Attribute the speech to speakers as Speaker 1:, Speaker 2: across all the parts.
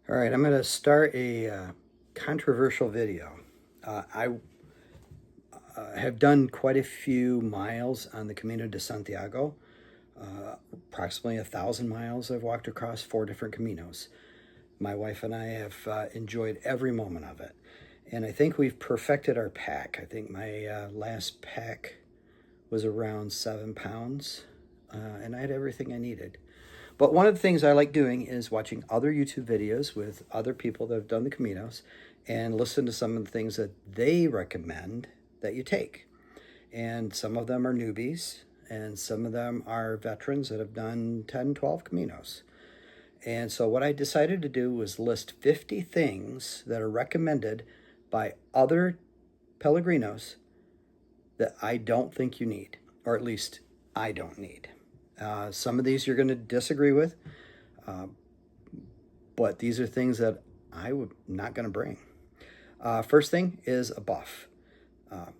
Speaker 1: All right, I'm going to start a controversial video. I have done quite a few miles on the Camino de Santiago. Approximately 1,000 miles I've walked across 4 different Caminos. My wife and I have enjoyed every moment of it. And I think we've perfected our pack. I think my last pack was around 7 pounds, and I had everything I needed. But one of the things I like doing is watching other YouTube videos with other people that have done the Caminos and listen to some of the things that they recommend that you take. And some of them are newbies, and some of them are veterans that have done 10, 12 Caminos. And so what I decided to do was list 50 things that are recommended by other Pellegrinos that I don't think you need, or at least I don't need. Some of these you're going to disagree with, uh, but these are things that I'm not going to bring. First thing is a buff. Uh,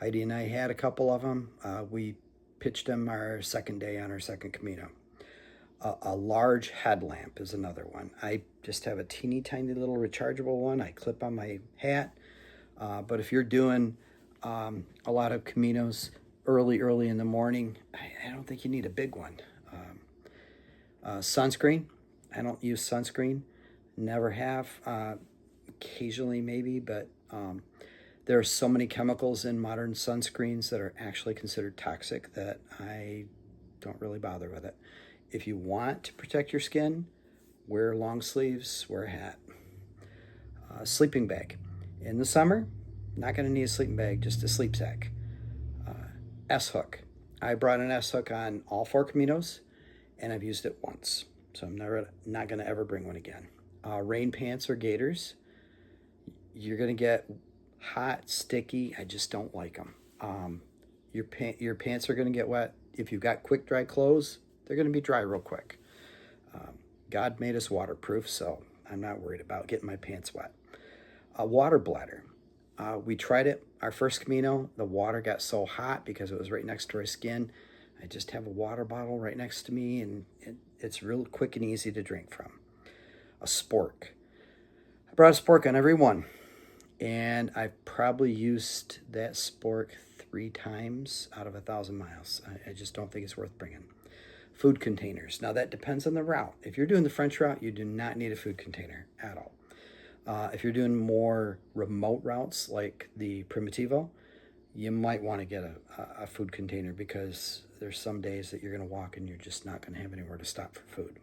Speaker 1: Heidi and I had a couple of them. We pitched them our second day on our second Camino. A large headlamp is another one. I just have a teeny tiny little rechargeable one I clip on my hat. But if you're doing a lot of Caminos early in the morning, I don't think you need a big one. Sunscreen. I don't use sunscreen. Never have. Occasionally maybe, but there are so many chemicals in modern sunscreens that are actually considered toxic that I don't really bother with it. If you want to protect your skin, wear long sleeves, wear a hat. Sleeping bag. In the summer, not going to need a sleeping bag, just a sleep sack. S-hook. I brought an S-hook on all 4 Caminos, and I've used it once. So I'm not going to ever bring one again. Rain pants or gaiters. You're going to get hot, sticky. I just don't like them. Your pants are going to get wet. If you've got quick dry clothes, they're going to be dry real quick. God made us waterproof, so I'm not worried about getting my pants wet. A water bladder. We tried it our first Camino. The water got so hot because it was right next to our skin. I just have a water bottle right next to me, and it's real quick and easy to drink from. A spork. I brought a spork on every one, and I've probably used that spork 3 times out of 1,000 miles. I just don't think it's worth bringing. Food containers. Now that depends on the route. If you're doing the French route, you do not need a food container at all. If you're doing more remote routes like the Primitivo, you might want to get a food container because there's some days that you're going to walk and you're just not going to have anywhere to stop for food.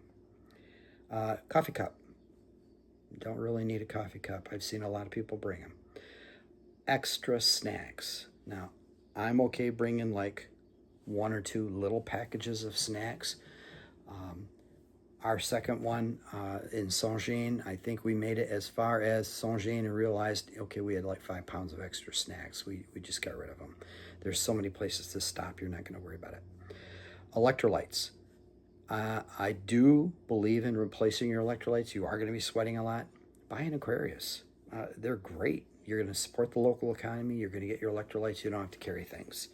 Speaker 1: Coffee cup. Don't really need a coffee cup. I've seen a lot of people bring them. Extra snacks. Now, I'm okay bringing like 1 or 2 little packages of snacks. Our second one in Saint-Jean, I think we made it as far as Saint-Jean and realized, okay, we had like 5 pounds of extra snacks. We just got rid of them. There's so many places to stop, you're not going to worry about it. Electrolytes. I do believe in replacing your electrolytes. You are going to be sweating a lot. Buy an Aquarius. They're great. You're going to support the local economy. You're going to get your electrolytes. You don't have to carry things.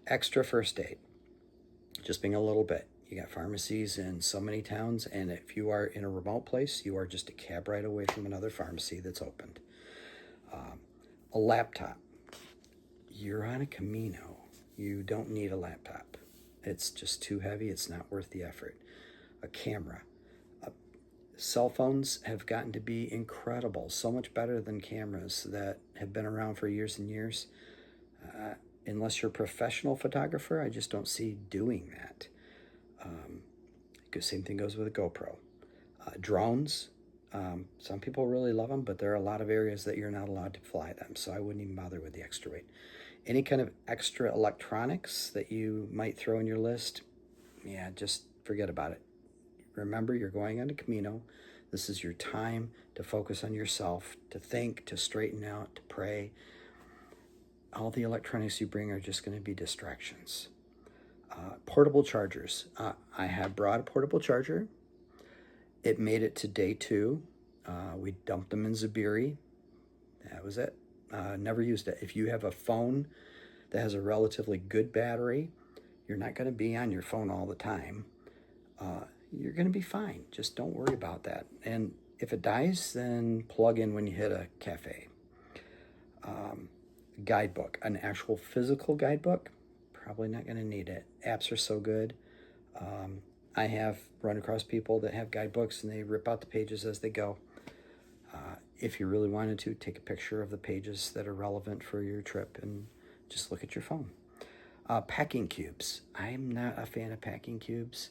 Speaker 1: Extra first aid. Just being a little bit. You got pharmacies in so many towns, and if you are in a remote place, you are just a cab ride away from another pharmacy that's opened. A laptop. You're on a Camino. You don't need a laptop. It's just too heavy. It's not worth the effort. A camera. Cell phones have gotten to be incredible, so much better than cameras that have been around for years and years. Unless you're a professional photographer, I just don't see doing that. Same thing goes with a GoPro. Drones. Some people really love them, but there are a lot of areas that you're not allowed to fly them, so I wouldn't even bother with the extra weight. Any kind of extra electronics that you might throw in your list, yeah, just forget about it. Remember, you're going on a Camino. This is your time to focus on yourself, to think, to straighten out, to pray. All the electronics you bring are just going to be distractions. Portable chargers. I have brought a portable charger. It made it to day 2. We dumped them in Zubiri. That was it. Never used it. If you have a phone that has a relatively good battery, you're not going to be on your phone all the time. you're going to be fine. Just don't worry about that. And if it dies, then plug in when you hit a cafe. Guidebook, an actual physical guidebook, probably not going to need it. Apps are so good. I have run across people that have guidebooks and they rip out the pages as they go. If you really wanted to, take a picture of the pages that are relevant for your trip and just look at your phone. Packing cubes. I'm not a fan of packing cubes.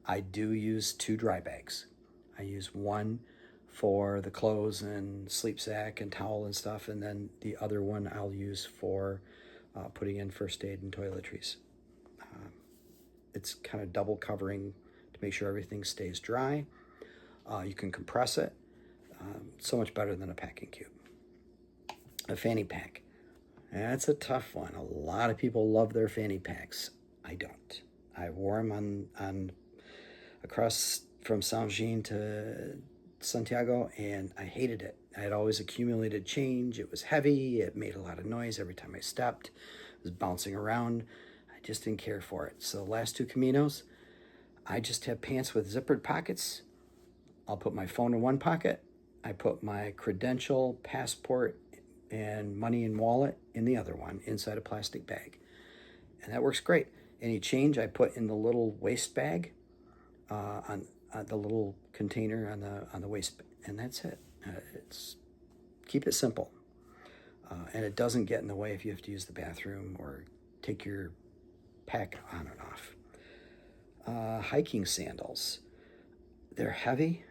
Speaker 1: I do use 2 dry bags. I use one for the clothes and sleep sack and towel and stuff, and then the other one I'll use for putting in first aid and toiletries. It's kind of double covering to make sure everything stays dry. You can compress it. So much better than a packing cube. A fanny pack. That's a tough one. A lot of people love their fanny packs. I don't. I wore them on across from Saint-Jean to Santiago, and I hated it. I had always accumulated change. It was heavy. It made a lot of noise every time I stepped. It was bouncing around. I just didn't care for it. So the last 2 Caminos, I just have pants with zippered pockets. I'll put my phone in one pocket. I put my credential, passport, and money and wallet in the other one inside a plastic bag. And that works great. Any change I put in the little waist bag, on the little container on the waist, and that's it. It's keep it simple, and it doesn't get in the way if you have to use the bathroom or take your pack on and off. Hiking sandals. They're heavy.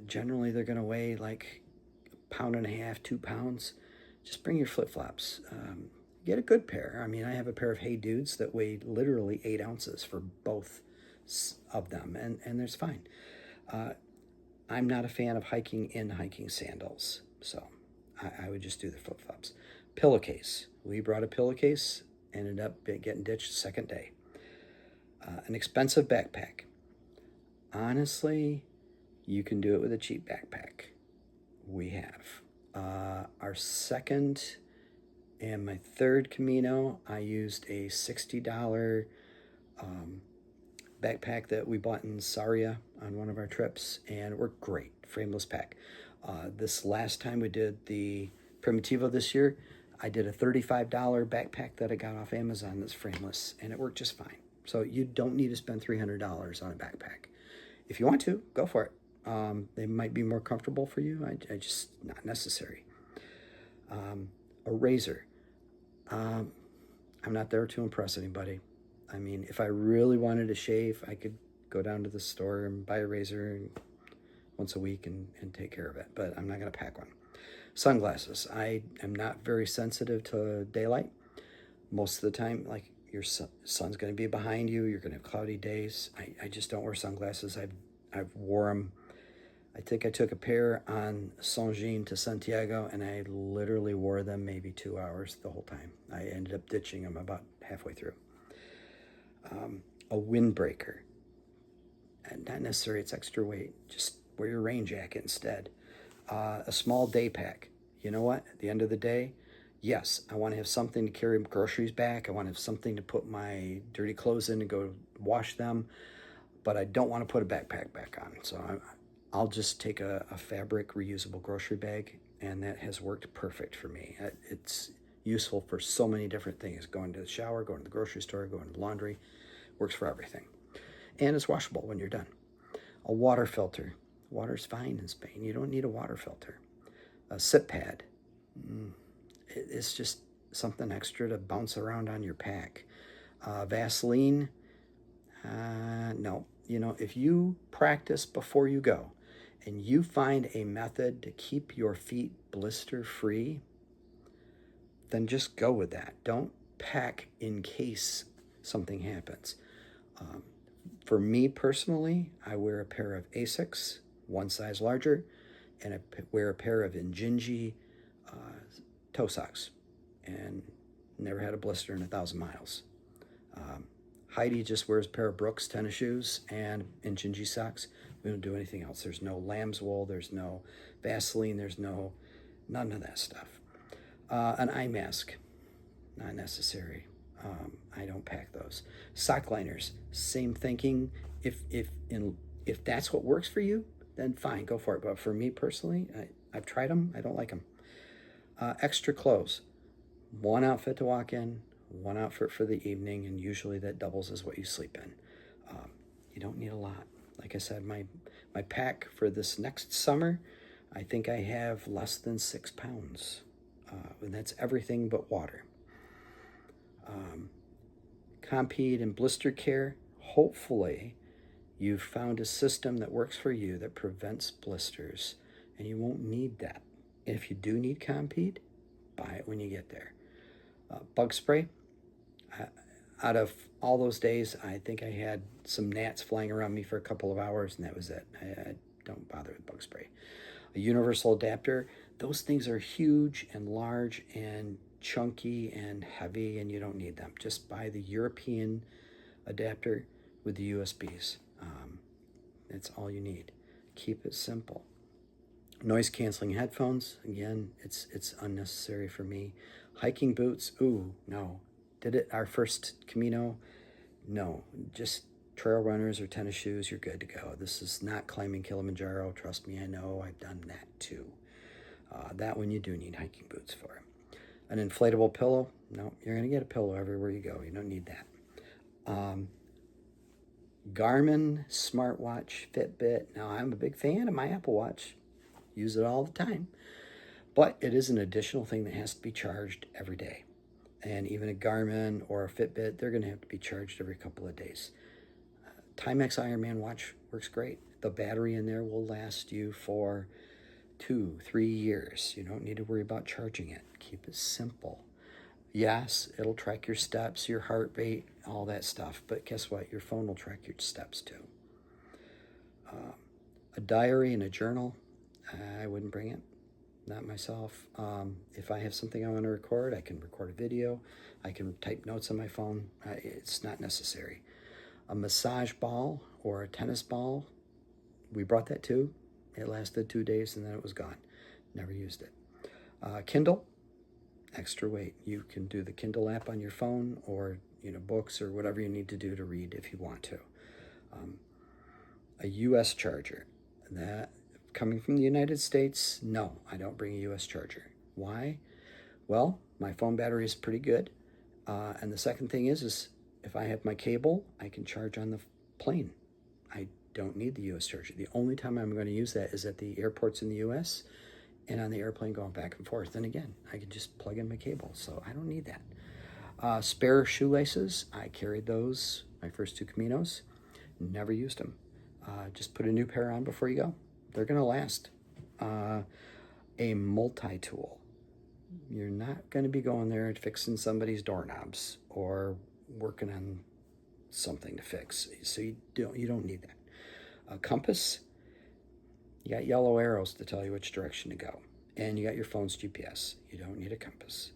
Speaker 1: Generally, they're going to weigh like 1.5 pounds, 2 pounds. Just bring your flip-flops. Get a good pair. I mean, I have a pair of Hey Dudes that weigh literally 8 ounces for both of them, and there's fine. I'm not a fan of hiking in hiking sandals, so I would just do the flip-flops. Pillowcase. We brought a pillowcase, ended up getting ditched the second day. An expensive backpack. Honestly, you can do it with a cheap backpack. We have. Our second and my third Camino, I used a $60 backpack that we bought in Sarria on one of our trips, and it worked great. Frameless pack. This last time we did the Primitivo this year, I did a $35 backpack that I got off Amazon that's frameless, and it worked just fine. So you don't need to spend $300 on a backpack. If you want to, go for it. They might be more comfortable for you. I just not necessary. A razor. I'm not there to impress anybody. I mean, if I really wanted to shave, I could go down to the store and buy a razor once a week and take care of it. But I'm not going to pack one. Sunglasses. I am not very sensitive to daylight. Most of the time, like your sun's going to be behind you. You're going to have cloudy days. I just don't wear sunglasses. I've wore them. I think I took a pair on Saint-Jean to Santiago, and I literally wore them maybe 2 hours the whole time. I ended up ditching them about halfway through. A windbreaker. And not necessarily it's extra weight. Just wear your rain jacket instead. A small day pack. You know what? At the end of the day, yes, I want to have something to carry groceries back. I want to have something to put my dirty clothes in and go wash them. But I don't want to put a backpack back on. So I'll just take a fabric reusable grocery bag, and that has worked perfect for me. It's useful for so many different things. Going to the shower, going to the grocery store, going to the laundry. Works for everything. And it's washable when you're done. A water filter. Water's fine in Spain. You don't need a water filter. A sit pad. It's just something extra to bounce around on your pack. Vaseline. No. You know, if you practice before you go and you find a method to keep your feet blister free, then just go with that. Don't pack in case something happens. For me personally, I wear a pair of Asics, one size larger, and I wear a pair of Injinji toe socks, and never had a blister in 1,000 miles. Heidi just wears a pair of Brooks tennis shoes and Injinji socks. We don't do anything else. There's no lamb's wool. There's no Vaseline. There's none of that stuff. An eye mask, not necessary. I don't pack those. Sock liners, same thinking. If If that's what works for you, then fine, go for it. But for me personally, I've tried them. I don't like them. Extra clothes. One outfit to walk in, one outfit for the evening, and usually that doubles as what you sleep in. You don't need a lot. Like I said, my pack for this next summer, I think I have less than 6 pounds. And that's everything but water. Compeed and blister care. Hopefully, you've found a system that works for you that prevents blisters, and you won't need that. If you do need Compeed, buy it when you get there. Bug spray. Out of all those days, I think I had some gnats flying around me for a couple of hours, and that was it. I don't bother with bug spray. A universal adapter. Those things are huge and large and chunky and heavy, and you don't need them. Just buy the European adapter with the USBs. That's all you need. Keep it simple. Noise canceling headphones. Again, it's unnecessary for me. Hiking boots. Ooh, no. Did it our first Camino? No. Just trail runners or tennis shoes. You're good to go. This is not climbing Kilimanjaro. Trust me, I know. I've done that too. That one you do need hiking boots for. An inflatable pillow. No, you're going to get a pillow everywhere you go. You don't need that. Garmin smartwatch, Fitbit. Now, I'm a big fan of my Apple Watch. Use it all the time. But it is an additional thing that has to be charged every day. And even a Garmin or a Fitbit, they're going to have to be charged every couple of days. Timex Ironman watch works great. The battery in there will last you for 2-3 years. You don't need to worry about charging it. Keep it simple. Yes, it'll track your steps, your heart rate, all that stuff. But guess what? Your phone will track your steps too. A diary and a journal, I wouldn't bring it. Not myself. If I have something I want to record, I can record a video. I can type notes on my phone. It's not necessary. A massage ball or a tennis ball, we brought that too. It lasted 2 days and then it was gone. Never used it. Kindle, extra weight. You can do the Kindle app on your phone or books or whatever you need to do to read if you want to. A US charger. That coming from the United States, no, I don't bring a US charger. Why? Well, my phone battery is pretty good. And the second thing is if I have my cable, I can charge on the plane. I don't need the US charger. The only time I'm going to use that is at the airports in the US and on the airplane going back and forth. And again, I can just plug in my cable, so I don't need that. Spare shoelaces, I carried those my first 2 Caminos. Never used them. Just put a new pair on before you go. They're going to last. A multi-tool. You're not going to be going there and fixing somebody's doorknobs or working on something to fix. So you don't need that. A compass. You got yellow arrows to tell you which direction to go. And you got your phone's GPS. You don't need a compass.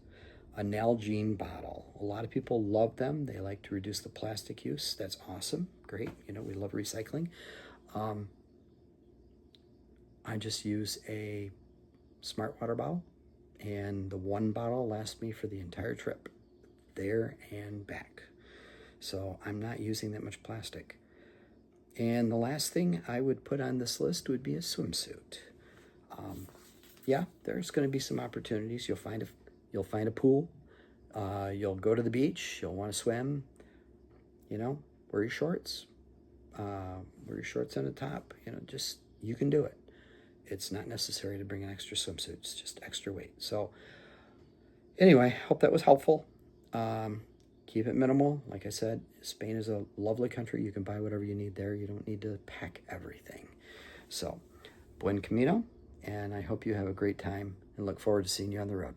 Speaker 1: A Nalgene bottle. A lot of people love them. They like to reduce the plastic use. That's awesome. Great. We love recycling. I just use a smart water bottle, and the one bottle lasts me for the entire trip, there and back. So I'm not using that much plastic. And the last thing I would put on this list would be a swimsuit. Yeah, there's going to be some opportunities. You'll find a pool. You'll go to the beach. You'll want to swim. Wear your shorts. Wear your shorts on the top. You can do it. It's not necessary to bring an extra swimsuit. It's just extra weight. So anyway, hope that was helpful. Keep it minimal. Like I said, Spain is a lovely country. You can buy whatever you need there. You don't need to pack everything. So, buen camino, and I hope you have a great time and look forward to seeing you on the road.